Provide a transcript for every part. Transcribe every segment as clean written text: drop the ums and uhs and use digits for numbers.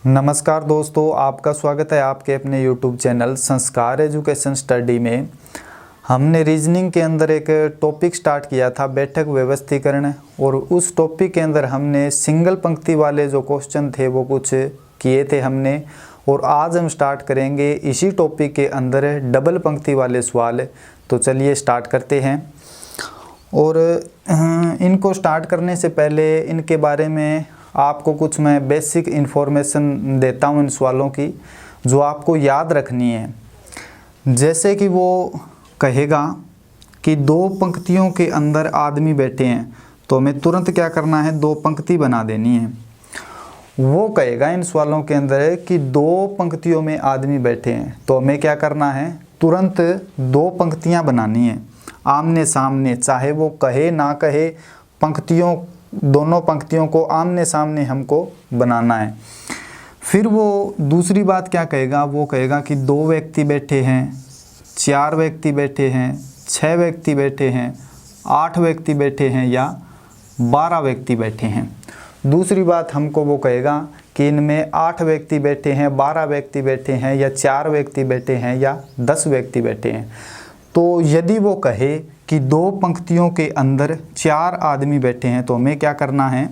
नमस्कार दोस्तों, आपका स्वागत है आपके अपने YouTube चैनल संस्कार एजुकेशन स्टडी में। हमने रीजनिंग के अंदर एक टॉपिक स्टार्ट किया था, बैठक व्यवस्थीकरण, और उस टॉपिक के अंदर हमने सिंगल पंक्ति वाले जो क्वेश्चन थे वो कुछ किए थे हमने। और आज हम स्टार्ट करेंगे इसी टॉपिक के अंदर डबल पंक्ति वाले सवाल। तो चलिए स्टार्ट करते हैं। और इनको स्टार्ट करने से पहले इनके बारे में आपको कुछ मैं बेसिक इन्फॉर्मेशन देता हूँ इन सवालों की, जो आपको याद रखनी है। जैसे कि वो कहेगा कि दो पंक्तियों के अंदर आदमी बैठे हैं, तो हमें तुरंत क्या करना है, दो पंक्ति बना देनी है। वो कहेगा इन सवालों के अंदर कि दो पंक्तियों में आदमी बैठे हैं, तो हमें क्या करना है, तुरंत दो पंक्तियां बनानी है आमने सामने। चाहे वो कहे ना कहे, दोनों पंक्तियों को आमने सामने हमको बनाना है। फिर वो दूसरी बात क्या कहेगा, वो कहेगा कि दो व्यक्ति बैठे हैं, चार व्यक्ति बैठे हैं, 6 व्यक्ति बैठे हैं, 8 व्यक्ति बैठे हैं या 12 व्यक्ति बैठे हैं। दूसरी बात हमको वो कहेगा कि इनमें 8 व्यक्ति बैठे हैं, 12 व्यक्ति बैठे हैं या 4 व्यक्ति बैठे हैं या 10 व्यक्ति बैठे हैं। तो यदि वो कहे कि दो पंक्तियों के अंदर 4 आदमी बैठे हैं, तो हमें क्या करना है,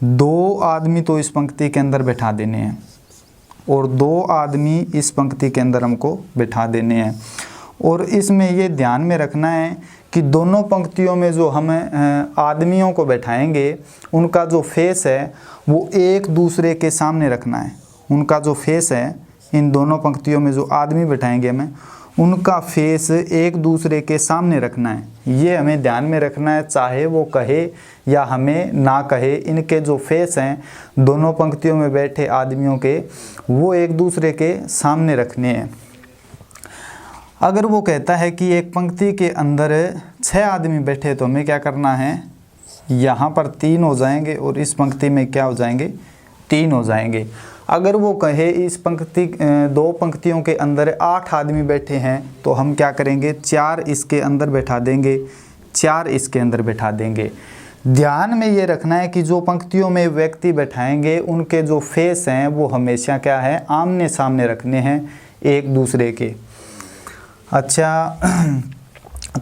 2 आदमी तो इस पंक्ति के अंदर बैठा देने हैं और 2 आदमी इस पंक्ति के अंदर हमको बैठा देने हैं। और इसमें ये ध्यान में रखना है कि दोनों पंक्तियों में जो हम आदमियों को बैठाएंगे, उनका जो फेस है वो एक दूसरे के सामने रखना है। उनका जो फेस है, इन दोनों पंक्तियों में जो आदमी बैठाएंगे हमें, उनका फेस एक दूसरे के सामने रखना है। ये हमें ध्यान में रखना है, चाहे वो कहे या हमें ना कहे, इनके जो फेस हैं दोनों पंक्तियों में बैठे आदमियों के, वो एक दूसरे के सामने रखने हैं। अगर वो कहता है कि एक पंक्ति के अंदर 6 आदमी बैठे, तो हमें क्या करना है, यहाँ पर 3 हो जाएंगे और इस पंक्ति में क्या हो जाएंगे, 3 हो जाएंगे। अगर वो कहे इस दो पंक्तियों के अंदर 8 आदमी बैठे हैं, तो हम क्या करेंगे, 4 इसके अंदर बैठा देंगे, 4 इसके अंदर बैठा देंगे। ध्यान में ये रखना है कि जो पंक्तियों में व्यक्ति बैठाएंगे, उनके जो फेस हैं वो हमेशा क्या है, आमने सामने रखने हैं एक दूसरे के। अच्छा,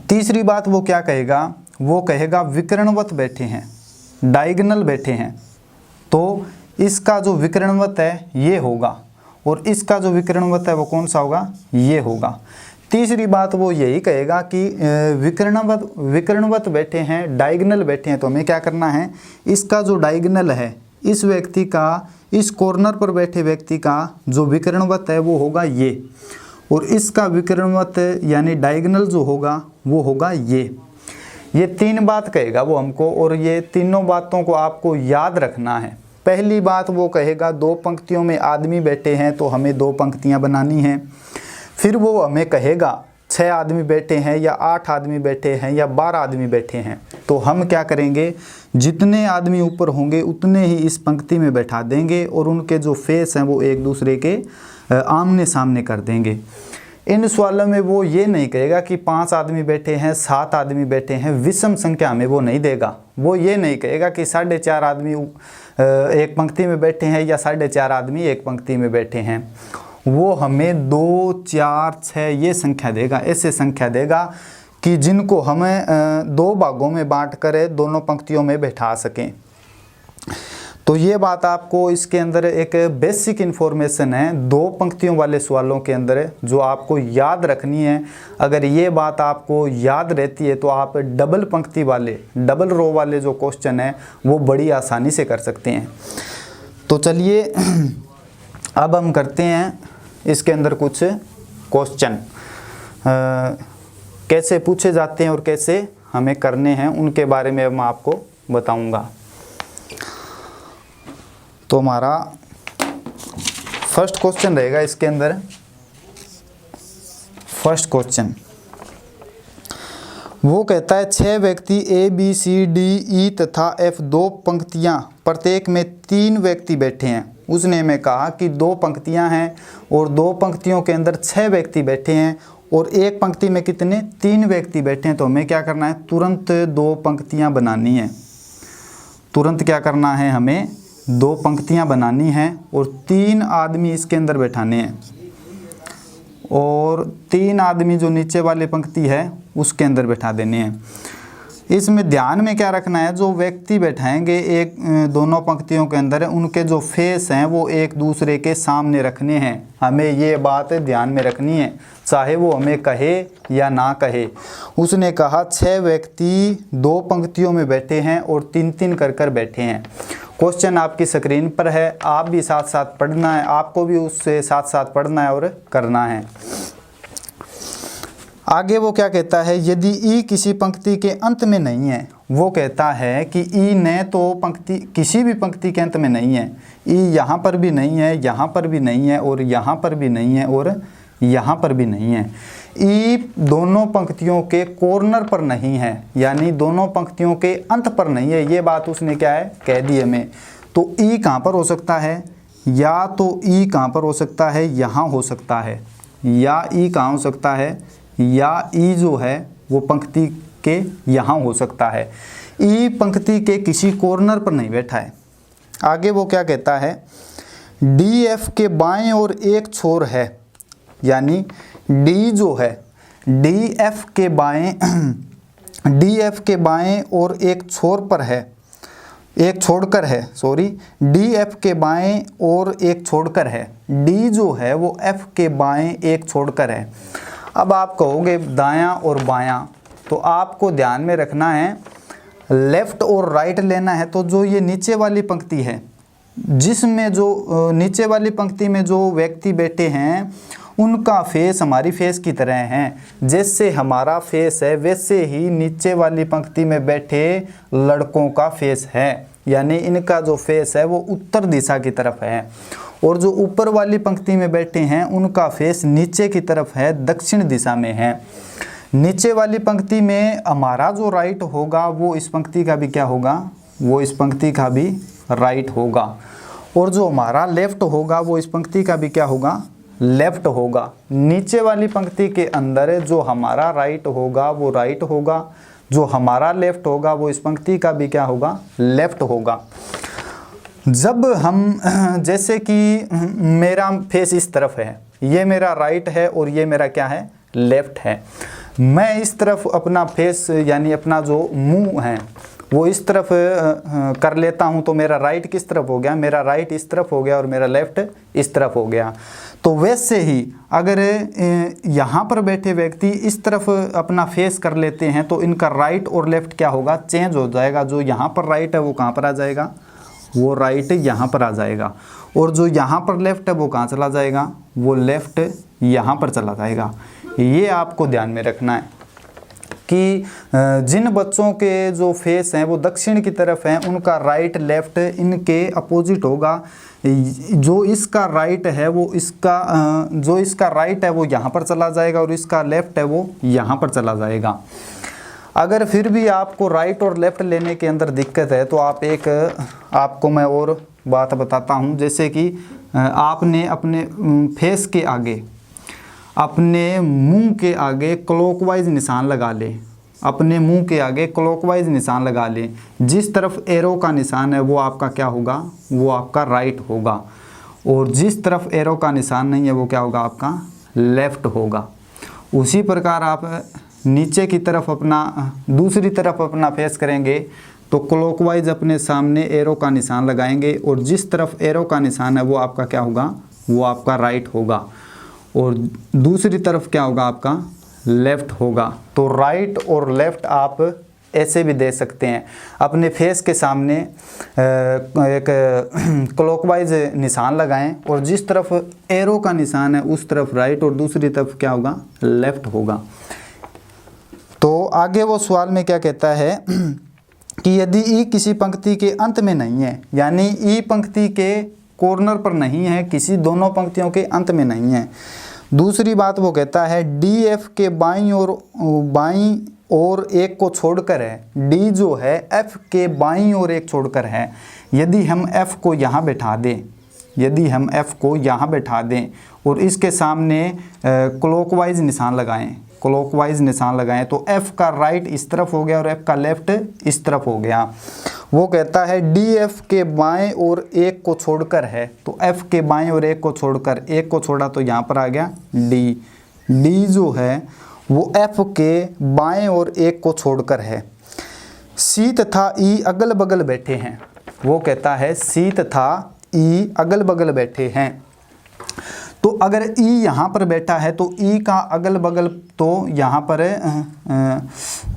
तीसरी बात वो क्या कहेगा, वो कहेगा विकर्णवत बैठे हैं, डायगोनल बैठे हैं, तो इसका जो विकर्णवत है ये होगा और इसका जो विकर्णवत है वो कौन सा होगा, ये होगा। तीसरी बात वो यही कहेगा कि विकर्णवत बैठे हैं, डायगोनल बैठे हैं, तो हमें क्या करना है, इसका जो डायगोनल है, इस व्यक्ति का, इस कॉर्नर पर बैठे व्यक्ति का जो विकर्णवत है वो होगा ये, और इसका विकर्णवत यानी डायगोनल जो होगा वो होगा ये 3 बात कहेगा वो हमको, और ये तीनों बातों को आपको याद रखना है। पहली बात वो कहेगा दो पंक्तियों में आदमी बैठे हैं, तो हमें 2 पंक्तियां बनानी हैं। फिर वो हमें कहेगा 6 आदमी बैठे हैं या 8 आदमी बैठे हैं या 12 आदमी बैठे हैं, तो हम क्या करेंगे, जितने आदमी ऊपर होंगे उतने ही इस पंक्ति में बैठा देंगे और उनके जो फेस हैं वो एक दूसरे के आमने सामने कर देंगे। इन सवालों में वो ये नहीं कहेगा कि 5 आदमी बैठे हैं, 7 आदमी बैठे हैं, विषम संख्या में वो नहीं देगा। वो ये नहीं कहेगा कि 4.5 आदमी एक पंक्ति में बैठे हैं या 4.5 आदमी एक पंक्ति में बैठे हैं। वो हमें 2, 4, 6 ये संख्या देगा, ऐसे संख्या देगा कि जिनको हमें 2 भागों में बांट कर दोनों पंक्तियों में बैठा सकें। तो ये बात आपको इसके अंदर एक बेसिक इन्फॉर्मेशन है 2 पंक्तियों वाले सवालों के अंदर, जो आपको याद रखनी है। अगर ये बात आपको याद रहती है तो आप डबल पंक्ति वाले, डबल रो वाले जो क्वेश्चन है वो बड़ी आसानी से कर सकते हैं। तो चलिए अब हम करते हैं इसके अंदर कुछ क्वेश्चन, कैसे पूछे जाते हैं और कैसे हमें करने हैं, उनके बारे में मैं आपको बताऊंगा। तो हमारा फर्स्ट क्वेश्चन रहेगा इसके अंदर। फर्स्ट क्वेश्चन वो कहता है 6 व्यक्ति A, B, C, D, E तथा F 2 पंक्तियां, प्रत्येक में 3 व्यक्ति बैठे हैं। उसने हमें कहा कि 2 पंक्तियां हैं और 2 पंक्तियों के अंदर 6 व्यक्ति बैठे हैं और एक पंक्ति में कितने, 3 व्यक्ति बैठे हैं। तो हमें क्या करना है, तुरंत 2 पंक्तियां बनानी है। तुरंत क्या करना है, हमें दो पंक्तियां बनानी हैं और 3 आदमी इसके अंदर बैठाने हैं, और 3 आदमी जो नीचे वाली पंक्ति है उसके अंदर बैठा देने हैं। इसमें ध्यान में क्या रखना है, जो व्यक्ति बैठाएंगे एक दोनों पंक्तियों के अंदर, उनके जो फेस हैं वो एक दूसरे के सामने रखने हैं। हमें ये बात ध्यान में रखनी है, चाहे वो हमें कहे या ना कहे। उसने कहा 6 व्यक्ति 2 पंक्तियों में बैठे हैं और 3-3 कर बैठे हैं। क्वेश्चन आपकी स्क्रीन पर है, आप भी साथ साथ पढ़ना है, आपको भी उससे साथ साथ पढ़ना है और करना है। आगे वो क्या कहता है, यदि ई किसी पंक्ति के अंत में नहीं है, वो कहता है कि ई ने तो पंक्ति किसी भी पंक्ति के अंत में नहीं है, ई यहाँ पर भी नहीं है, यहाँ पर भी नहीं है, और यहाँ पर भी नहीं है, और यहाँ पर भी नहीं है। ई दोनों पंक्तियों के कॉर्नर पर नहीं है, यानी दोनों पंक्तियों के अंत पर नहीं है। ये बात उसने क्या है कह दी हमें। तो ई कहाँ पर हो सकता है, या तो ई कहाँ पर हो सकता है, यहाँ हो सकता है, या ई कहाँ हो सकता है, या ई जो है वो पंक्ति के यहाँ हो सकता है। ई पंक्ति के किसी कॉर्नर पर नहीं बैठा है। आगे वो क्या कहता है, डी एफ के बाएं और एक छोर है, यानी डी जो है डी एफ के बाएं और एक छोर पर है, एक छोड़कर है, सॉरी, डी एफ के बाएं और एक छोड़कर है। डी जो है वो एफ के बाएं एक छोड़कर है। अब आप कहोगे दायां और बायां, तो आपको ध्यान में रखना है लेफ़्ट और राइट लेना है। तो जो ये नीचे वाली पंक्ति है, जिसमें जो नीचे वाली पंक्ति में जो व्यक्ति बैठे हैं उनका फेस हमारी फेस की तरह हैं। जैसे हमारा फेस है वैसे ही नीचे वाली पंक्ति में बैठे लड़कों का फेस है, यानी इनका जो फेस है वो उत्तर दिशा की तरफ है, और जो ऊपर वाली पंक्ति में बैठे हैं उनका फेस नीचे की तरफ है, दक्षिण दिशा में है। नीचे वाली पंक्ति में हमारा जो राइट होगा वो इस पंक्ति का भी क्या होगा, वो इस पंक्ति का भी राइट होगा, और जो हमारा लेफ्ट होगा वो इस पंक्ति का भी क्या होगा, लेफ्ट होगा। नीचे वाली पंक्ति के अंदर जो हमारा राइट होगा वो राइट होगा, जो हमारा लेफ्ट होगा वो इस पंक्ति का भी क्या होगा, लेफ्ट होगा। जब हम जैसे कि मेरा फेस इस तरफ है, ये मेरा राइट है और ये मेरा क्या है, लेफ्ट है। मैं इस तरफ अपना फेस यानी अपना जो मुंह है वो इस तरफ कर लेता हूँ, तो मेरा राइट किस तरफ हो गया, मेरा राइट इस तरफ हो गया और मेरा लेफ्ट इस तरफ हो गया। तो वैसे ही अगर यहाँ पर बैठे व्यक्ति इस तरफ अपना फेस कर लेते हैं तो इनका राइट और लेफ्ट क्या होगा, चेंज हो जाएगा। जो यहाँ पर राइट है वो कहाँ पर आ जाएगा, वो राइट यहाँ पर आ जाएगा, और जो यहाँ पर लेफ्ट है वो कहाँ चला जाएगा, वो लेफ्ट यहाँ पर चला जाएगा। ये आपको ध्यान में रखना है कि जिन बच्चों के जो फेस हैं वो दक्षिण की तरफ हैं उनका राइट लेफ्ट इनके अपोजिट होगा। जो इसका राइट है वो इसका जो इसका राइट है वो यहाँ पर चला जाएगा और इसका लेफ्ट है वो यहाँ पर चला जाएगा। अगर फिर भी आपको राइट और लेफ्ट लेने के अंदर दिक्कत है तो आपको मैं और बात बताता हूँ। जैसे कि आपने अपने फेस के आगे, अपने मुंह के आगे क्लॉकवाइज निशान लगा ले, अपने मुंह के आगे क्लॉकवाइज निशान लगा ले। जिस तरफ एरो का निशान है वो आपका क्या होगा, वो आपका राइट होगा, और जिस तरफ एरो का निशान नहीं है वो क्या होगा, आपका लेफ्ट होगा। उसी प्रकार आप नीचे की तरफ अपना दूसरी तरफ अपना फेस करेंगे तो क्लॉकवाइज अपने सामने एरो का निशान लगाएंगे, और जिस तरफ एरो का निशान है वो आपका क्या होगा, वो आपका राइट होगा, और दूसरी तरफ क्या होगा, आपका लेफ्ट होगा। तो राइट और लेफ्ट आप ऐसे भी दे सकते हैं। अपने फेस के सामने एक क्लॉकवाइज निशान लगाएं और जिस तरफ एरो का निशान है उस तरफ राइट और दूसरी तरफ क्या होगा, लेफ्ट होगा। तो आगे वो सवाल में क्या कहता है कि यदि ई किसी पंक्ति के अंत में नहीं है, यानी ई पंक्ति के कॉर्नर पर नहीं है, किसी दोनों पंक्तियों के अंत में नहीं है। दूसरी बात वो कहता है डी एफ के बाईं और एक को छोड़कर है। डी जो है एफ के बाईं और एक छोड़कर है। यदि हम एफ को यहाँ बैठा दें, यदि हम एफ को यहाँ बैठा दें और इसके सामने क्लॉकवाइज निशान लगाएं, क्लॉकवाइज निशान लगाएं तो F का राइट इस तरफ हो गया और F का लेफ्ट इस तरफ हो गया। वो कहता है DF के बाएं और एक को छोड़कर है, तो F के बाएं और एक को छोड़कर, एक को छोड़ा तो यहाँ पर आ गया D। D जो है वो F के बाएं और एक को छोड़कर है। C तथा E अगल बगल बैठे हैं। वो कहता है C तथा E अगल बगल बैठे हैं। तो अगर E यहाँ पर बैठा है तो E का अगल बगल, तो यहाँ पर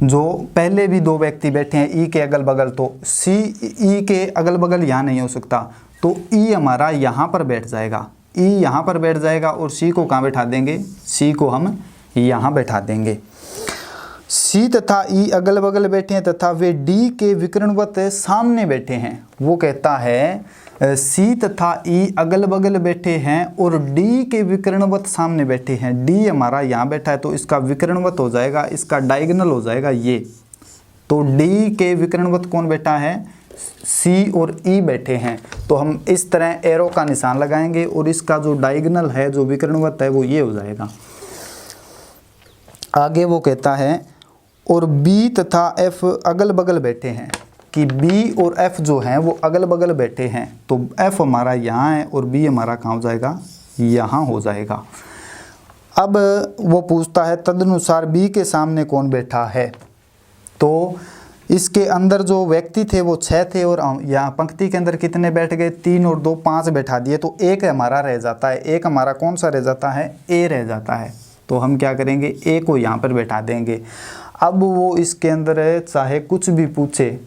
जो पहले भी दो व्यक्ति बैठे हैं E के अगल बगल, तो C E के अगल बगल यहाँ नहीं हो सकता, तो E हमारा यहाँ पर बैठ जाएगा। E यहाँ पर बैठ जाएगा और C को कहाँ बैठा देंगे? C को हम यहाँ बैठा देंगे। C तथा E अगल बगल बैठे हैं तथा वे D के विकर्णवत सामने बैठे हैं। वो कहता है C तथा E अगल बगल बैठे हैं और D के विकर्णवत सामने बैठे हैं। D हमारा यहाँ बैठा है तो इसका विकर्णवत हो जाएगा, इसका डायगोनल हो जाएगा ये। तो D के विकर्णवत कौन बैठा है? C और E बैठे हैं। तो हम इस तरह एरो का निशान लगाएंगे और इसका जो डायगोनल है, जो विकर्णवत है, वो ये हो जाएगा। आगे वो कहता है और B तथा F अगल बगल बैठे हैं, कि B और F जो हैं वो अगल बगल बैठे हैं। तो F हमारा यहाँ है और B हमारा कहाँ हो जाएगा? यहाँ हो जाएगा। अब वो पूछता है तदनुसार B के सामने कौन बैठा है? तो इसके अंदर जो व्यक्ति थे वो 6 थे और यहाँ पंक्ति के अंदर कितने बैठ गए? 3 और 2 5 बैठा दिए, तो एक हमारा रह जाता है। एक हमारा कौन सा रह जाता है? A रह जाता है। तो हम क्या करेंगे? A को यहाँ पर बैठा देंगे। अब वो इसके अंदर चाहे कुछ भी पूछे,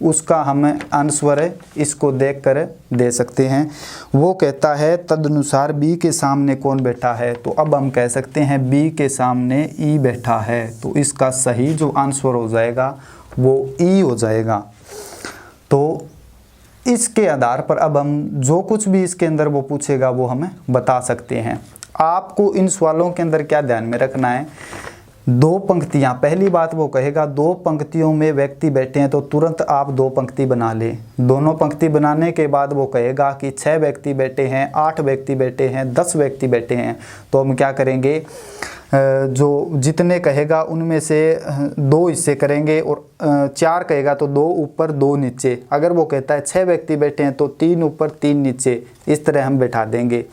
उसका हम आंसर इसको देखकर दे सकते हैं। वो कहता है तदनुसार B के सामने कौन बैठा है? तो अब हम कह सकते हैं B के सामने E बैठा है, तो इसका सही जो आंसर हो जाएगा वो E हो जाएगा। तो इसके आधार पर अब हम जो कुछ भी इसके अंदर वो पूछेगा वो हमें बता सकते हैं। आपको इन सवालों के अंदर क्या ध्यान में रखना है? 2 पंक्तियां, पहली बात वो कहेगा 2 पंक्तियों में व्यक्ति बैठे हैं तो तुरंत आप 2 पंक्ति बना लें। दोनों पंक्ति बनाने के बाद वो कहेगा कि 6 व्यक्ति बैठे हैं, 8 व्यक्ति बैठे हैं, 10 व्यक्ति बैठे हैं। तो हम क्या करेंगे? जो जितने कहेगा उनमें से 2 हिस्से करेंगे और 4 कहेगा तो 2 ऊपर 2 नीचे। अगर वो कहता है 6 व्यक्ति बैठे हैं तो 3 ऊपर 3 नीचे, इस तरह हम बैठा देंगे।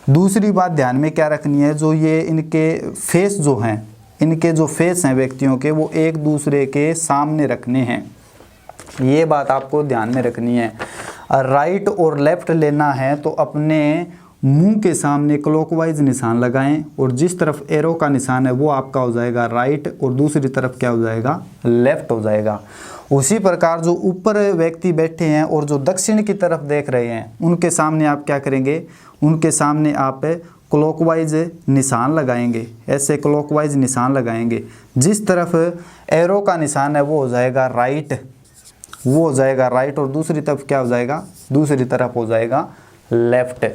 दूसरी बात ध्यान में क्या रखनी है? जो ये इनके फेस जो हैं, इनके जो फेस हैं व्यक्तियों के, वो एक दूसरे के सामने रखने हैं। ये बात आपको ध्यान में रखनी है। राइट और लेफ्ट लेना है तो अपने मुंह के सामने क्लॉकवाइज निशान लगाएं और जिस तरफ एरो का निशान है वो आपका हो जाएगा राइट और दूसरी तरफ क्या हो जाएगा? लेफ्ट हो जाएगा। उसी प्रकार जो ऊपर व्यक्ति बैठे हैं और जो दक्षिण की तरफ देख रहे हैं, उनके सामने आप क्या करेंगे? उनके सामने आप क्लॉकवाइज निशान लगाएंगे, ऐसे क्लॉकवाइज निशान लगाएंगे। जिस तरफ एरो का निशान है वो हो जाएगा राइट, वो हो जाएगा राइट और दूसरी तरफ क्या हो जाएगा? दूसरी तरफ हो जाएगा लेफ्ट।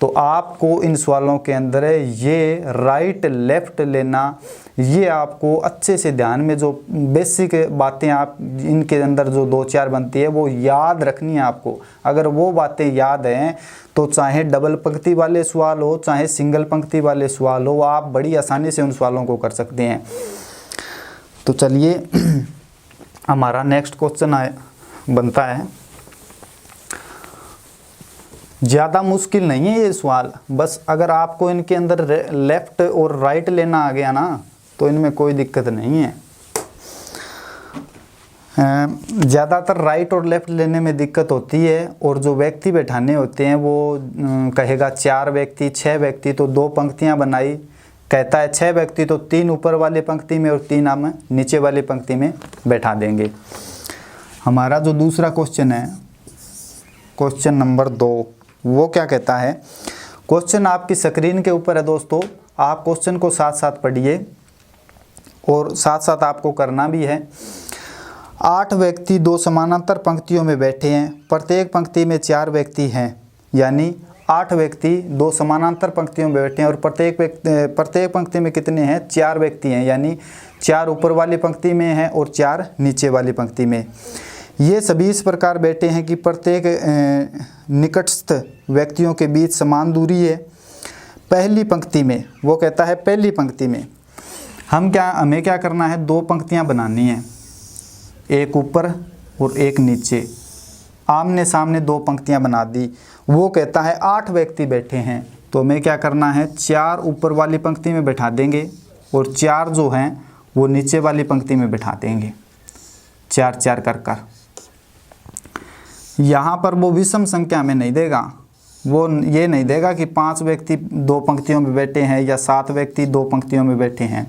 तो आपको इन सवालों के अंदर ये राइट लेफ्ट लेना, ये आपको अच्छे से ध्यान में, जो बेसिक बातें आप इनके अंदर जो 2-4 बनती है वो याद रखनी है आपको। अगर वो बातें याद हैं तो चाहे डबल पंक्ति वाले सवाल हो, चाहे सिंगल पंक्ति वाले सवाल हो, आप बड़ी आसानी से उन सवालों को कर सकते हैं। तो चलिए हमारा नेक्स्ट क्वेश्चन बनता है। ज़्यादा मुश्किल नहीं है ये सवाल, बस अगर आपको इनके अंदर लेफ्ट और राइट लेना आ गया ना तो इनमें कोई दिक्कत नहीं है। ज़्यादातर राइट और लेफ्ट लेने में दिक्कत होती है और जो व्यक्ति बैठाने होते हैं वो कहेगा 4 व्यक्ति 6 व्यक्ति, तो 2 पंक्तियां बनाई। कहता है 6 व्यक्ति तो 3 ऊपर वाली पंक्ति में और 3 हम नीचे वाली पंक्ति में बैठा देंगे। हमारा जो दूसरा क्वेश्चन है, क्वेश्चन नंबर 2, वो क्या कहता है? क्वेश्चन आपकी स्क्रीन के ऊपर है दोस्तों, आप क्वेश्चन को साथ साथ पढ़िए और साथ साथ आपको करना भी है। 8 व्यक्ति 2 समानांतर पंक्तियों में बैठे हैं, प्रत्येक पंक्ति में 4 व्यक्ति हैं, यानी 8 व्यक्ति 2 समानांतर पंक्तियों में बैठे हैं और प्रत्येक पंक्ति में कितने हैं? 4 व्यक्ति हैं, यानी 4 ऊपर वाली पंक्ति में हैं और 4 नीचे वाली पंक्ति में। ये सभी इस प्रकार बैठे हैं कि प्रत्येक निकटस्थ व्यक्तियों के बीच समान दूरी है। पहली पंक्ति में, वो कहता है पहली पंक्ति में हमें क्या करना है, 2 पंक्तियां बनानी है, एक ऊपर और एक नीचे, आमने सामने 2 पंक्तियां बना दी। वो कहता है 8 व्यक्ति बैठे हैं, तो हमें क्या करना है, 4 ऊपर वाली पंक्ति में बैठा देंगे और 4 जो हैं वो नीचे वाली पंक्ति में बैठा देंगे, 4 कर कर। यहाँ पर वो विषम संख्या में नहीं देगा, वो ये नहीं देगा कि 5 व्यक्ति 2 पंक्तियों में बैठे हैं या 7 व्यक्ति 2 पंक्तियों में बैठे हैं।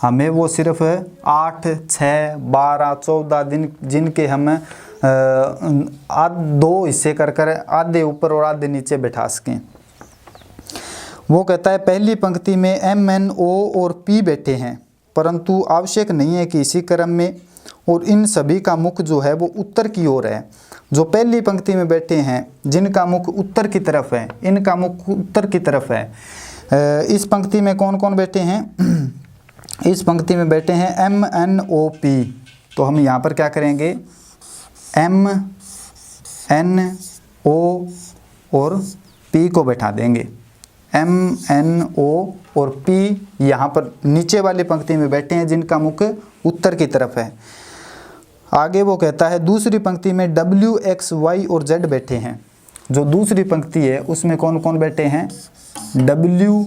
हमें वो सिर्फ 8, 6, 12, 14 दिन जिनके हम 2 हिस्से कर कर आधे ऊपर और आधे नीचे बैठा सकें। वो कहता है पहली पंक्ति में M, N, O और P बैठे हैं, परंतु आवश्यक नहीं है कि इसी क्रम में, और इन सभी का मुख जो है वो उत्तर की ओर है। जो पहली पंक्ति में बैठे हैं जिनका मुख उत्तर की तरफ है, इनका मुख उत्तर की तरफ है। इस पंक्ति में कौन कौन बैठे हैं, इस पंक्ति में बैठे हैं M, N, O, P। तो हम यहाँ पर क्या करेंगे, M, N, O और P को बैठा देंगे। M, N, O और P यहाँ पर नीचे वाली पंक्ति में बैठे हैं जिनका मुख उत्तर की तरफ है। आगे वो कहता है दूसरी पंक्ति में W, X, Y और Z बैठे हैं। जो दूसरी पंक्ति है उसमें कौन कौन बैठे हैं, W,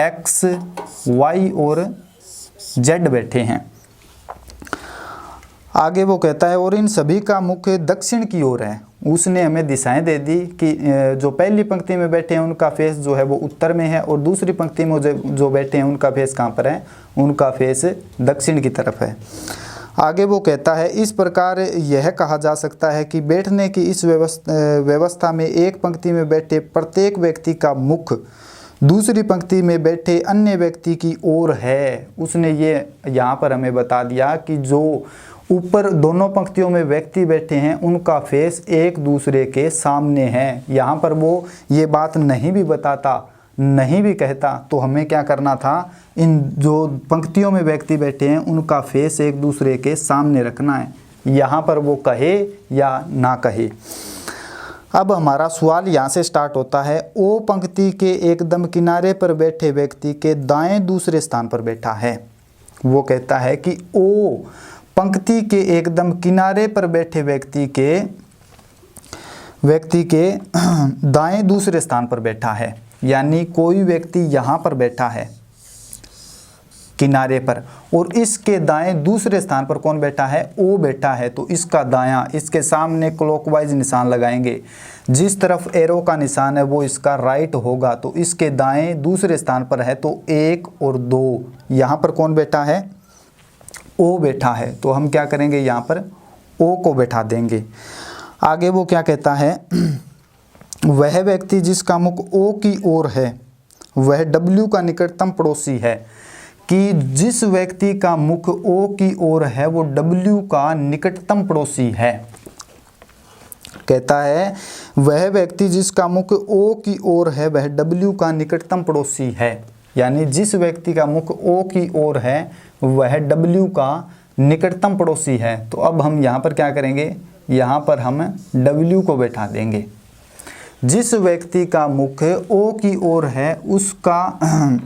X, Y और Z बैठे हैं। आगे वो कहता है और इन सभी का मुख दक्षिण की ओर है। उसने हमें दिशाएं दे दी कि जो पहली पंक्ति में बैठे हैं उनका फेस जो है वो उत्तर में है और दूसरी पंक्ति में जो बैठे हैं उनका फेस कहाँ पर है, उनका फेस दक्षिण की तरफ है। आगे वो कहता है इस प्रकार यह कहा जा सकता है कि बैठने की इस व्यवस्था में एक पंक्ति में बैठे प्रत्येक व्यक्ति का मुख दूसरी पंक्ति में बैठे अन्य व्यक्ति की ओर है। उसने ये यहाँ पर हमें बता दिया कि जो ऊपर दोनों पंक्तियों में व्यक्ति बैठे हैं उनका फेस एक दूसरे के सामने है। यहाँ पर वो ये बात नहीं भी बताता, नहीं भी कहता, तो हमें क्या करना था, इन जो पंक्तियों में व्यक्ति बैठे हैं उनका फेस एक दूसरे के सामने रखना है, यहाँ पर वो कहे या ना कहे। अब हमारा सवाल यहाँ से स्टार्ट होता है। ओ पंक्ति के एकदम किनारे पर बैठे व्यक्ति के दाएं दूसरे स्थान पर बैठा है। वो कहता है कि ओ पंक्ति के एकदम किनारे पर बैठे व्यक्ति के दाएं दूसरे स्थान पर बैठा है, यानी कोई व्यक्ति यहाँ पर बैठा है किनारे पर और इसके दाएं दूसरे स्थान पर कौन बैठा है, ओ बैठा है। तो इसका दायां, इसके सामने क्लॉकवाइज निशान लगाएंगे, जिस तरफ एरो का निशान है वो इसका राइट होगा। तो इसके दाएं दूसरे स्थान पर है तो 1 और 2, यहाँ पर कौन बैठा है, ओ बैठा है। तो हम क्या करेंगे, यहाँ पर ओ को बैठा देंगे। आगे वो क्या कहता है, वह व्यक्ति जिसका मुख ओ की ओर है वह W का निकटतम पड़ोसी है। कि जिस व्यक्ति का मुख ओ की ओर है वो W का निकटतम पड़ोसी है। कहता है वह व्यक्ति जिसका मुख ओ की ओर है वह W का निकटतम पड़ोसी है, यानी जिस व्यक्ति का मुख ओ की ओर है वह W का निकटतम पड़ोसी है। तो अब हम यहाँ पर क्या करेंगे, यहाँ पर हम W को बैठा देंगे। जिस व्यक्ति का मुख ओ की ओर है उसका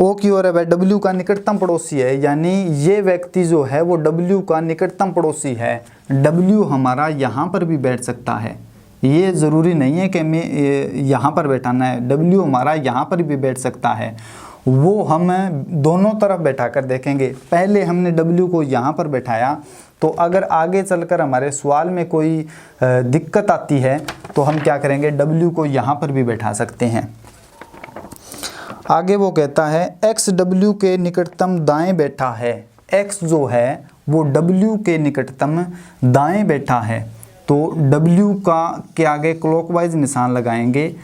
ओ की ओर है वह W का निकटतम पड़ोसी है, यानी ये व्यक्ति जो है वो W का निकटतम पड़ोसी है। W हमारा यहाँ पर भी बैठ सकता है, ये ज़रूरी नहीं है कि हमें यहाँ पर बैठाना है। W हमारा यहाँ पर भी बैठ सकता है, वो हम दोनों तरफ बैठा कर देखेंगे। पहले हमने W को यहाँ पर बैठाया, तो अगर आगे चलकर हमारे सवाल में कोई दिक्कत आती है तो हम क्या करेंगे, W को यहाँ पर भी बैठा सकते हैं। आगे वो कहता है X W के निकटतम दाएं बैठा है। X जो है वो W के निकटतम दाएं बैठा है, तो W का के आगे क्लॉकवाइज निशान लगाएंगे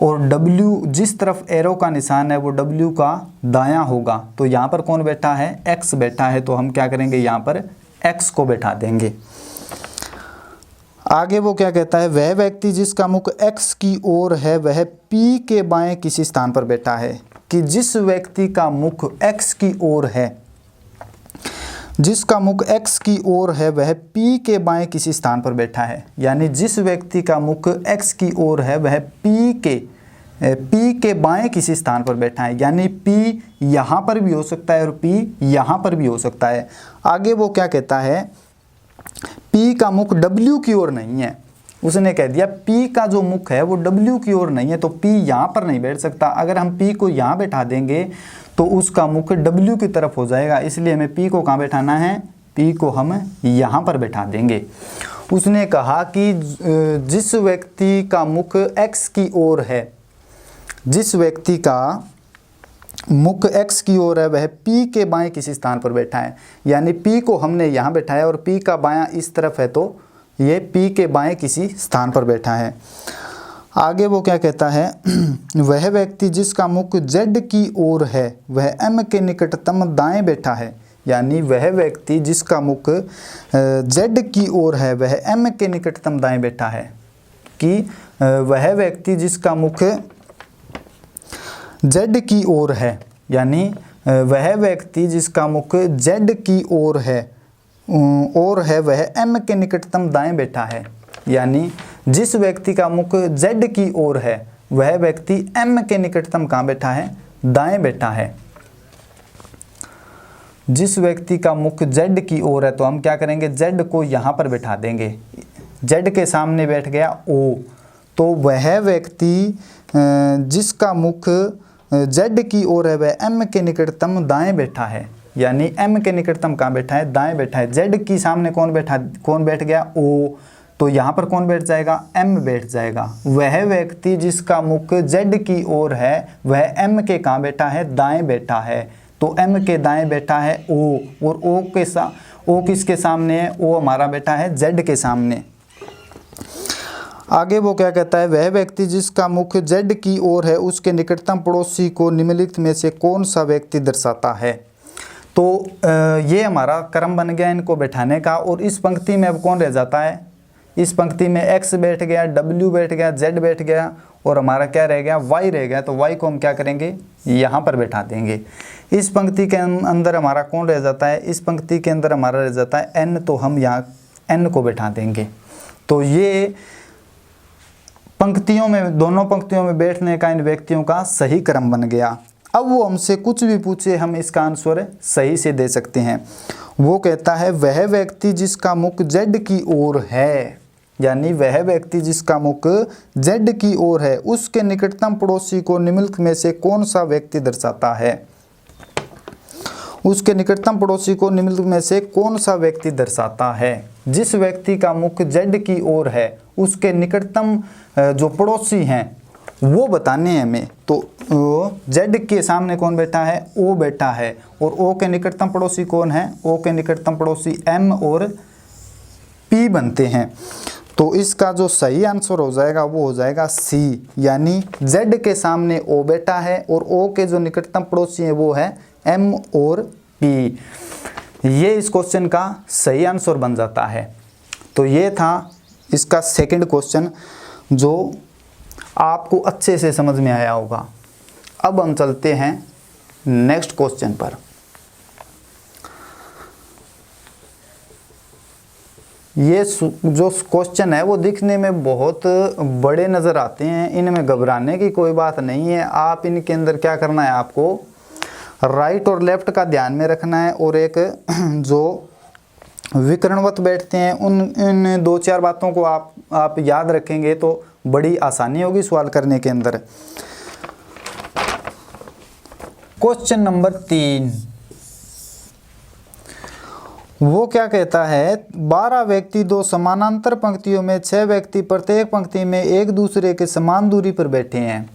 और W जिस तरफ एरो का निशान है वो W का दायां होगा। तो यहाँ पर कौन बैठा है, X बैठा है, तो हम क्या करेंगे, यहाँ पर X को बैठा देंगे। आगे वो क्या कहता है, वह व्यक्ति जिसका मुख X की ओर है वह P के बाएं किसी स्थान पर बैठा है। कि जिस व्यक्ति का मुख X की ओर है, जिसका मुख X की ओर है वह P के बाएं किसी स्थान पर बैठा है, यानी जिस व्यक्ति का मुख X की ओर है वह P के P के बाएं किसी स्थान पर बैठा है, यानी P यहाँ पर भी हो सकता है और P यहाँ पर भी हो सकता है। आगे वो क्या कहता है, P का मुख W की ओर नहीं है। उसने कह दिया P का जो मुख है वो W की ओर नहीं है, तो P यहाँ पर नहीं बैठ सकता। अगर हम P को यहाँ बैठा देंगे तो उसका मुख W की तरफ हो जाएगा, इसलिए हमें P को कहाँ बैठाना है, P को हम यहाँ पर बैठा देंगे। उसने कहा कि जिस व्यक्ति का मुख X की ओर है, जिस व्यक्ति का मुख X की ओर है वह P के बाएं किसी स्थान पर बैठा है, यानी P को हमने यहाँ बैठाया और P का बायां इस तरफ है, तो ये P के बाएं किसी स्थान पर बैठा है। आगे वो क्या कहता है, वह व्यक्ति जिसका मुख Z की ओर है वह M के निकटतम दाएं बैठा है, यानी वह व्यक्ति जिसका मुख Z की ओर है वह M के निकटतम दाएं बैठा है, कि वह व्यक्ति जिसका मुख Z की ओर है, यानी वह व्यक्ति जिसका मुख Z की ओर है वह M के निकटतम दाएं बैठा है, यानी जिस व्यक्ति का मुख Z की ओर है वह व्यक्ति M के निकटतम कहाँ बैठा है, दाएं बैठा है। जिस व्यक्ति का मुख Z की ओर है तो हम क्या करेंगे, Z को यहाँ पर बैठा देंगे। Z के सामने बैठ गया O, तो वह व्यक्ति जिसका मुख Z की ओर है वह M के निकटतम दाएं बैठा है, यानी M के निकटतम कहाँ बैठा है, दाएं बैठा है। Z की सामने कौन बैठ गया, O, तो यहाँ पर कौन बैठ जाएगा, M बैठ जाएगा। वह व्यक्ति जिसका मुख Z की ओर है वह M के कहाँ बैठा है, दाएं बैठा है, तो M के दाएं बैठा है O, और O किसके सामने है, O हमारा बैठा है Z के सामने। आगे वो क्या कहता है, वह व्यक्ति जिसका मुख Z की ओर है उसके निकटतम पड़ोसी को निम्नलिखित में से कौन सा व्यक्ति दर्शाता है। तो ये हमारा क्रम बन गया इनको बैठाने का। और इस पंक्ति में अब कौन रह जाता है, इस पंक्ति में X बैठ गया, W बैठ गया, Z बैठ गया और हमारा क्या रह गया, Y रह गया। तो Y को हम क्या करेंगे, यहाँ पर बैठा देंगे। इस पंक्ति के अंदर हमारा कौन रह जाता है, इस पंक्ति के अंदर हमारा रह जाता है N, तो हम यहाँ N को बैठा देंगे। तो ये पंक्तियों में, दोनों पंक्तियों में बैठने का इन व्यक्तियों का सही क्रम बन गया। अब वो हमसे कुछ भी पूछे हम इसका आंसर सही से दे सकते हैं। वो कहता है वह व्यक्ति जिसका मुख Z की ओर है, यानी वह व्यक्ति जिसका मुख Z की ओर है उसके निकटतम पड़ोसी को निम्नलिखित में से कौन सा व्यक्ति दर्शाता है। उसके निकटतम पड़ोसी को निम्नलिखित में से कौन सा व्यक्ति दर्शाता है। जिस व्यक्ति का मुख Z की ओर है उसके निकटतम जो पड़ोसी हैं वो बताने हैं हमें। तो Z के सामने कौन बैठा है, O बैठा है, और O के निकटतम पड़ोसी कौन है, O के निकटतम पड़ोसी M और P बनते हैं। तो इसका जो सही आंसर हो जाएगा वो हो जाएगा C, यानी Z के सामने O बैठा है और O के जो निकटतम पड़ोसी है वो है M और P। ये इस क्वेश्चन का सही आंसर बन जाता है। तो ये था इसका सेकंड क्वेश्चन जो आपको अच्छे से समझ में आया होगा। अब हम चलते हैं नेक्स्ट क्वेश्चन पर। ये जो क्वेश्चन है वो दिखने में बहुत बड़े नज़र आते हैं, इनमें घबराने की कोई बात नहीं है। आप इनके अंदर क्या करना है, आपको राइट और लेफ्ट का ध्यान में रखना है और एक जो विकरणवत बैठते हैं इन दो चार बातों को आप याद रखेंगे तो बड़ी आसानी होगी सवाल करने के अंदर। क्वेश्चन नंबर 3, वो क्या कहता है, 12 व्यक्ति दो समानांतर पंक्तियों में 6 व्यक्ति प्रत्येक पंक्ति में एक दूसरे के समान दूरी पर बैठे हैं।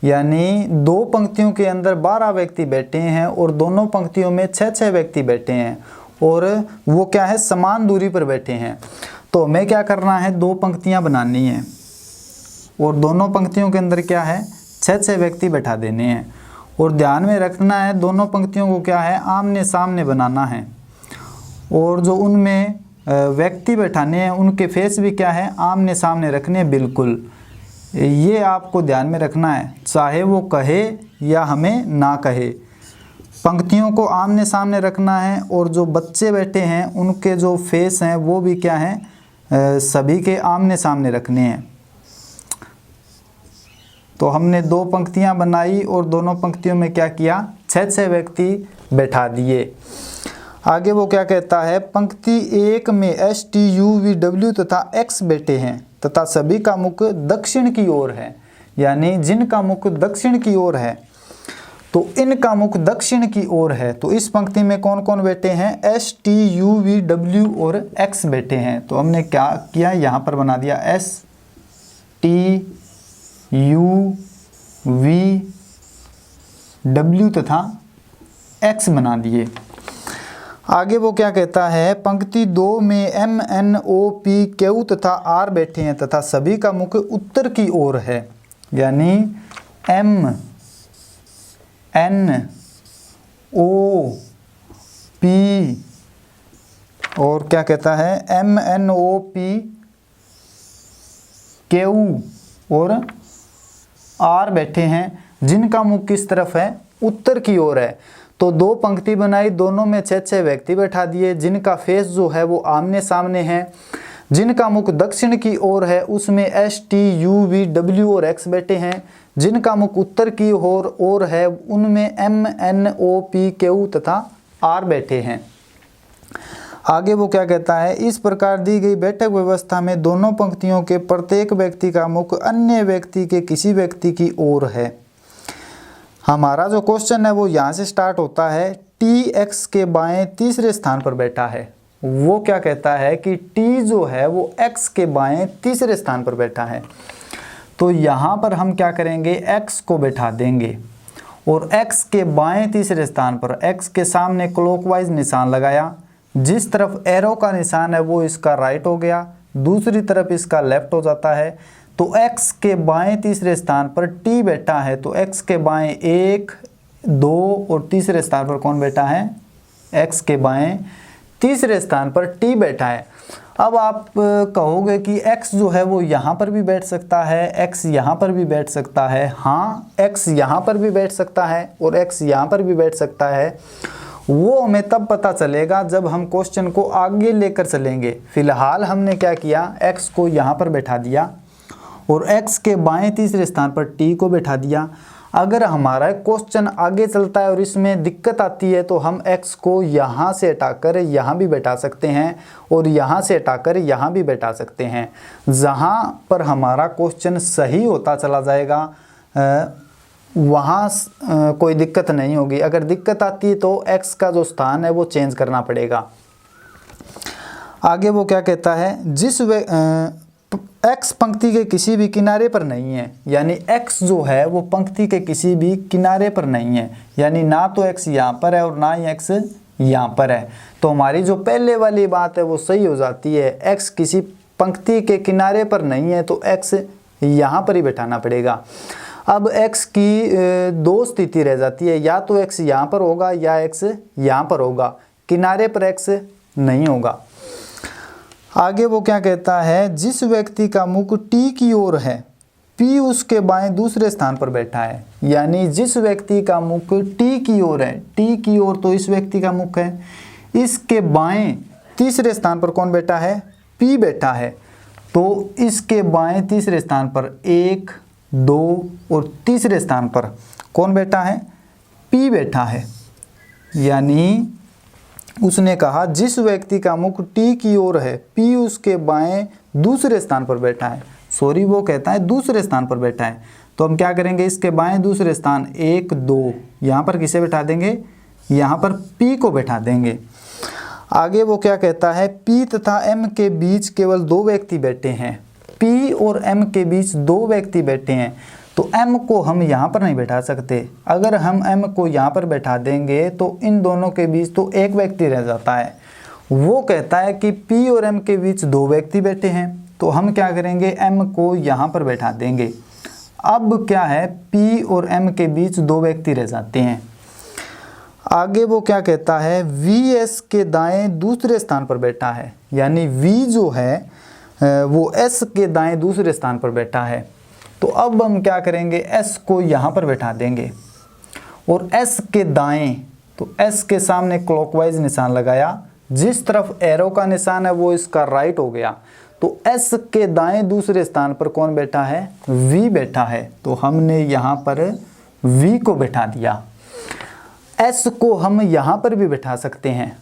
यानी दो पंक्तियों के अंदर 12 व्यक्ति बैठे हैं और दोनों पंक्तियों में 6 व्यक्ति बैठे हैं और वो क्या है, समान दूरी पर बैठे हैं। तो हमें क्या करना है, दो पंक्तियां बनानी है और दोनों पंक्तियों के अंदर क्या है, 6 व्यक्ति बैठा देने हैं। और ध्यान में रखना है दोनों पंक्तियों को क्या है, आमने सामने बनाना है और जो उनमें व्यक्ति बैठाने हैं उनके फेस भी क्या है, आमने सामने रखने हैं। बिल्कुल ये आपको ध्यान में रखना है, चाहे वो कहे या हमें ना कहे, पंक्तियों को आमने सामने रखना है। और जो बच्चे बैठे हैं उनके जो फेस हैं वो भी क्या है, सभी के आमने सामने रखने हैं। तो हमने 2 पंक्तियां बनाई और दोनों पंक्तियों में क्या किया, 6 व्यक्ति बैठा दिए। आगे वो क्या कहता है, पंक्ति 1 में S T U V W तथा X बैठे हैं तथा सभी का मुख दक्षिण की ओर है, यानी जिनका मुख दक्षिण की ओर है तो इनका मुख दक्षिण की ओर है। तो इस पंक्ति में कौन कौन बैठे हैं, S T U V W और X बैठे हैं। तो हमने क्या किया, यहाँ पर बना दिया S T U V W तथा X बना दिए। आगे वो क्या कहता है, पंक्ति 2 में M N O P Q तथा R बैठे हैं तथा सभी का मुख उत्तर की ओर है, यानी M N O P और क्या कहता है M N O P Q और R बैठे हैं, जिनका मुख किस तरफ है, उत्तर की ओर है। तो 2 पंक्ति बनाई, दोनों में 6 व्यक्ति बैठा दिए, जिनका फेस जो है वो आमने सामने है। जिनका मुख दक्षिण की ओर है उसमें S T U V W और X बैठे हैं। जिनका मुख उत्तर की ओर है उनमें M N O P Q तथा R बैठे हैं। आगे वो क्या कहता है, इस प्रकार दी गई बैठक व्यवस्था में दोनों पंक्तियों के प्रत्येक व्यक्ति का मुख अन्य व्यक्ति के किसी व्यक्ति की ओर है। हमारा जो क्वेश्चन है वो यहाँ से स्टार्ट होता है, T X के बाएं तीसरे स्थान पर बैठा है। वो क्या कहता है कि T जो है वो X के बाएं तीसरे स्थान पर बैठा है। तो यहाँ पर हम क्या करेंगे, X को बैठा देंगे और X के बाएं तीसरे स्थान पर X के सामने क्लॉकवाइज निशान लगाया। जिस तरफ एरो का निशान है वो इसका राइट हो गया, दूसरी तरफ इसका लेफ्ट हो जाता है। तो X के बाएं तीसरे स्थान पर T बैठा है, तो X के बाएं 1 2 और तीसरे स्थान पर कौन बैठा है, X के बाएं तीसरे स्थान पर T बैठा है। अब आप कहोगे कि X जो है वो यहाँ पर भी बैठ सकता है, X यहाँ पर भी बैठ सकता है। हाँ, X यहाँ पर भी बैठ सकता है और X यहाँ पर भी बैठ सकता है। वो हमें तब पता चलेगा जब हम क्वेश्चन को आगे लेकर चलेंगे। फिलहाल हमने क्या किया, X को यहाँ पर बैठा दिया और X के बाएं तीसरे स्थान पर T को बैठा दिया। अगर हमारा क्वेश्चन आगे चलता है और इसमें दिक्कत आती है तो हम X को यहाँ से हटाकर यहाँ भी बैठा सकते हैं और यहाँ से हटाकर यहाँ भी बैठा सकते हैं। जहाँ पर हमारा क्वेश्चन सही होता चला जाएगा वहाँ कोई दिक्कत नहीं होगी। अगर दिक्कत आती है तो X का जो स्थान है वो चेंज करना पड़ेगा। आगे वो क्या कहता है, जिस X पंक्ति के किसी भी किनारे पर नहीं है, यानी X जो है वो पंक्ति के किसी भी किनारे पर नहीं है, यानी ना तो X यहाँ पर है और ना ही X यहाँ पर है। तो हमारी जो पहले वाली बात है वो सही हो जाती है। X किसी पंक्ति के किनारे पर नहीं है तो X यहाँ पर ही बैठाना पड़ेगा। अब X की 2 स्थिति रह जाती है, या तो X यहाँ पर होगा या X यहाँ पर होगा, किनारे पर X नहीं होगा। आगे वो क्या कहता है, जिस व्यक्ति का मुख T की ओर है P उसके बाएं दूसरे स्थान पर बैठा है, यानी जिस व्यक्ति का मुख T की ओर है, T की ओर तो इस व्यक्ति का मुख है, इसके बाएं तीसरे स्थान पर कौन बैठा है, P बैठा है। तो इसके बाएं तीसरे स्थान पर 1 2 और तीसरे स्थान पर कौन बैठा है, P बैठा है। यानी उसने कहा जिस व्यक्ति का मुख T की ओर है P उसके बाएं दूसरे स्थान पर बैठा है। सॉरी, वो कहता है दूसरे स्थान पर बैठा है। तो हम क्या करेंगे, इसके बाएं दूसरे स्थान 1 2, यहाँ पर किसे बैठा देंगे, यहाँ पर P को बैठा देंगे। आगे वो क्या कहता है, P तथा M के बीच केवल 2 व्यक्ति बैठे हैं। P और M के बीच 2 व्यक्ति बैठे हैं, तो M को हम यहाँ पर नहीं बैठा सकते। अगर हम M को यहाँ पर बैठा देंगे तो इन दोनों के बीच तो 1 व्यक्ति रह जाता है। वो कहता है कि P और M के बीच 2 व्यक्ति बैठे हैं, तो हम क्या करेंगे, M को यहाँ पर बैठा देंगे। अब क्या है, P और M के बीच 2 व्यक्ति रह जाते हैं। आगे वो क्या कहता है, V S के दाएं दूसरे स्थान पर बैठा है, यानी V जो है वो S के दाएं दूसरे स्थान पर बैठा है। तो अब हम क्या करेंगे, S को यहाँ पर बैठा देंगे और S के दाएं, तो S के सामने क्लॉकवाइज निशान लगाया। जिस तरफ एरो का निशान है वो इसका राइट हो गया, तो एस के दाएं दूसरे स्थान पर कौन बैठा है, वी बैठा है, तो हमने यहाँ पर वी को बैठा दिया। एस को हम यहाँ पर भी बैठा सकते हैं,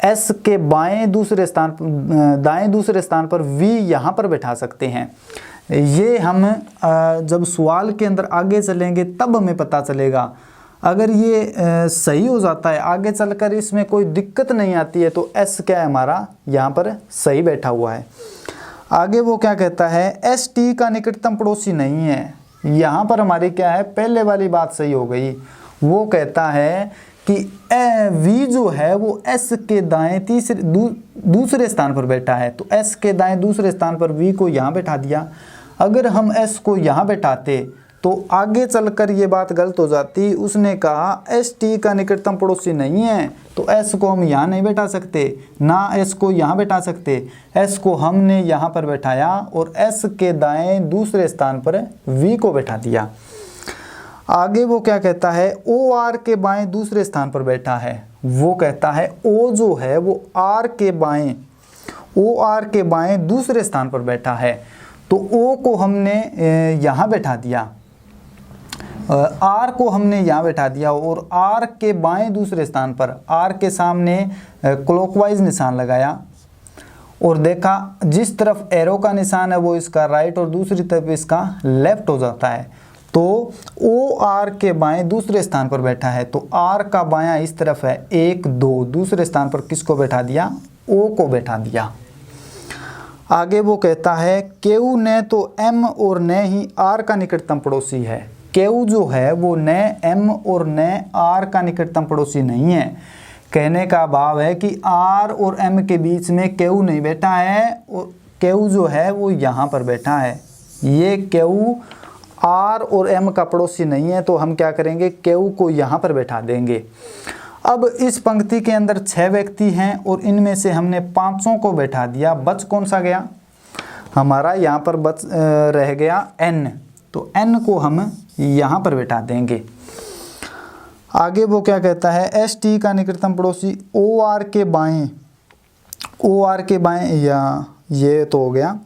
एस के दाएं दूसरे स्थान पर वी यहाँ पर बैठा सकते हैं। ये हम जब सवाल के अंदर आगे चलेंगे तब हमें पता चलेगा। अगर ये सही हो जाता है, आगे चलकर इसमें कोई दिक्कत नहीं आती है, तो एस क्या है हमारा यहाँ पर सही बैठा हुआ है। आगे वो क्या कहता है, एस टी का निकटतम पड़ोसी नहीं है। यहाँ पर हमारी क्या है, पहले वाली बात सही हो गई। वो कहता है कि वी जो है वो एस के दाएं दूसरे स्थान पर बैठा है, तो एस के दाएं दूसरे स्थान पर वी को यहाँ बैठा दिया। अगर हम एस को यहाँ बैठाते तो आगे चलकर ये बात गलत हो जाती। उसने कहा एस टी का निकटतम पड़ोसी नहीं है, तो एस को हम यहाँ नहीं बैठा सकते, ना एस को यहाँ बैठा सकते। एस को हमने यहाँ पर बैठाया और एस के दाएं दूसरे स्थान पर वी को बैठा दिया। आगे वो क्या कहता है, ओ आर के बाएं दूसरे स्थान पर बैठा है। वो कहता है ओ जो है वो आर के बाएं दूसरे स्थान पर बैठा है, तो ओ को हमने यहाँ बैठा दिया, आर को हमने यहाँ बैठा दिया और आर के बाएं दूसरे स्थान पर आर के सामने क्लॉकवाइज निशान लगाया और देखा जिस तरफ एरो का निशान है वो इसका राइट और दूसरी तरफ इसका लेफ्ट हो जाता है। तो ओ आर के बाएं दूसरे स्थान पर बैठा है, तो आर का बायां इस तरफ है 1 2, दूसरे स्थान पर किसको बैठा दिया, ओ को बैठा दिया। आगे वो कहता है केयू ने तो एम और न ही आर का निकटतम पड़ोसी है। केयू जो है वो न एम और न आर का निकटतम पड़ोसी नहीं है। कहने का भाव है कि आर और एम के बीच में केयू नहीं बैठा है और केयू जो है वो यहाँ पर बैठा है। ये केयू आर और एम का पड़ोसी नहीं है, तो हम क्या करेंगे, केयू को यहाँ पर बैठा देंगे। अब इस पंक्ति के अंदर 6 व्यक्ति हैं और इनमें से हमने 5 को बैठा दिया। बच कौन सा गया, हमारा यहाँ पर बच रह गया n, तो n को हम यहाँ पर बैठा देंगे। आगे वो क्या कहता है, एस टी का निकटतम पड़ोसी ओ आर के बाएं, या ये तो हो गया।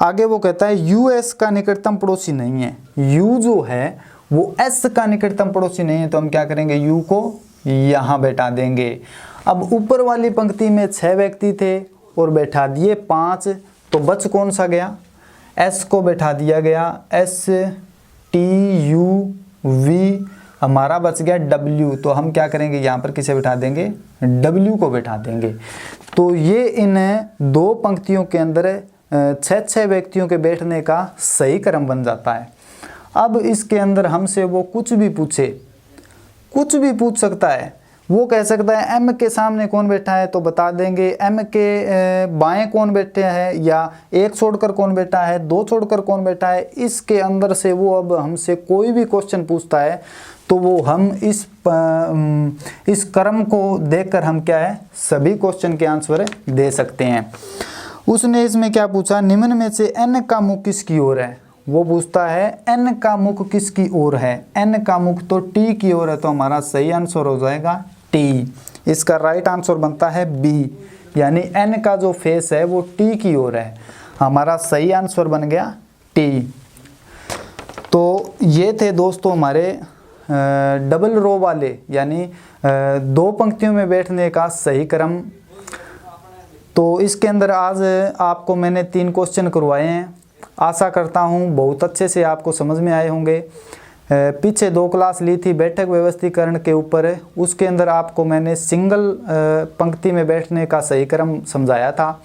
आगे वो कहता है यू एस का निकटतम पड़ोसी नहीं है। यू जो है वो एस का निकटतम पड़ोसी नहीं है, तो हम क्या करेंगे, यू को यहाँ बैठा देंगे। अब ऊपर वाली पंक्ति में 6 व्यक्ति थे और बैठा दिए 5, तो बच कौन सा गया, एस को बैठा दिया गया, एस टी यू वी, हमारा बच गया डब्ल्यू, तो हम क्या करेंगे, यहाँ पर किसे बैठा देंगे, डब्ल्यू को बैठा देंगे। तो ये इन 2 पंक्तियों के अंदर 6 व्यक्तियों के बैठने का सही क्रम बन जाता है। अब इसके अंदर हमसे वो कुछ भी पूछ सकता है। वो कह सकता है एम के सामने कौन बैठा है, तो बता देंगे। एम के बाएं कौन बैठे हैं, या 1 छोड़कर कौन बैठा है, 2 छोड़कर कौन बैठा है। इसके अंदर से वो अब हमसे कोई भी क्वेश्चन पूछता है तो वो हम इस क्रम को देखकर हम क्या है, सभी क्वेश्चन के आंसर दे सकते हैं। उसने इसमें क्या पूछा, निम्न में से n का मुख किसकी ओर है। वो पूछता है n का मुख किसकी ओर है, n का मुख तो t की ओर है, तो हमारा सही आंसर हो जाएगा t। इसका राइट आंसर बनता है b, यानी n का जो फेस है वो t की ओर है। हमारा सही आंसर बन गया t। तो ये थे दोस्तों हमारे डबल रो वाले, यानी 2 पंक्तियों में बैठने का सही क्रम। तो इसके अंदर आज आपको मैंने 3 क्वेश्चन करवाए हैं। आशा करता हूँ बहुत अच्छे से आपको समझ में आए होंगे। पीछे 2 क्लास ली थी बैठक व्यवस्थीकरण के ऊपर, उसके अंदर आपको मैंने सिंगल पंक्ति में बैठने का सही क्रम समझाया था,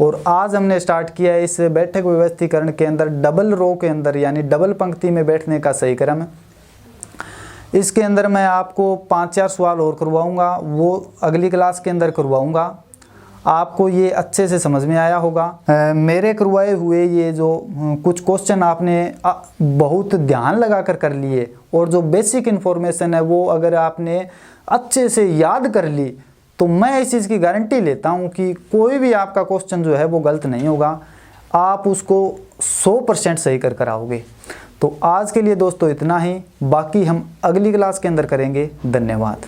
और आज हमने स्टार्ट किया है इस बैठक व्यवस्थीकरण के अंदर डबल रो के अंदर, यानी डबल पंक्ति में बैठने का सही क्रम। इसके अंदर मैं आपको 5-4 सवाल और करवाऊँगा, वो अगली क्लास के अंदर करवाऊँगा। आपको ये अच्छे से समझ में आया होगा। मेरे करवाए हुए ये जो कुछ क्वेश्चन आपने बहुत ध्यान लगाकर कर लिए, और जो बेसिक इन्फॉर्मेशन है वो अगर आपने अच्छे से याद कर ली, तो मैं इस चीज़ की गारंटी लेता हूँ कि कोई भी आपका क्वेश्चन जो है वो गलत नहीं होगा। आप उसको 100% सही कर आओगे। तो आज के लिए दोस्तों इतना ही, बाकी हम अगली क्लास के अंदर करेंगे। धन्यवाद।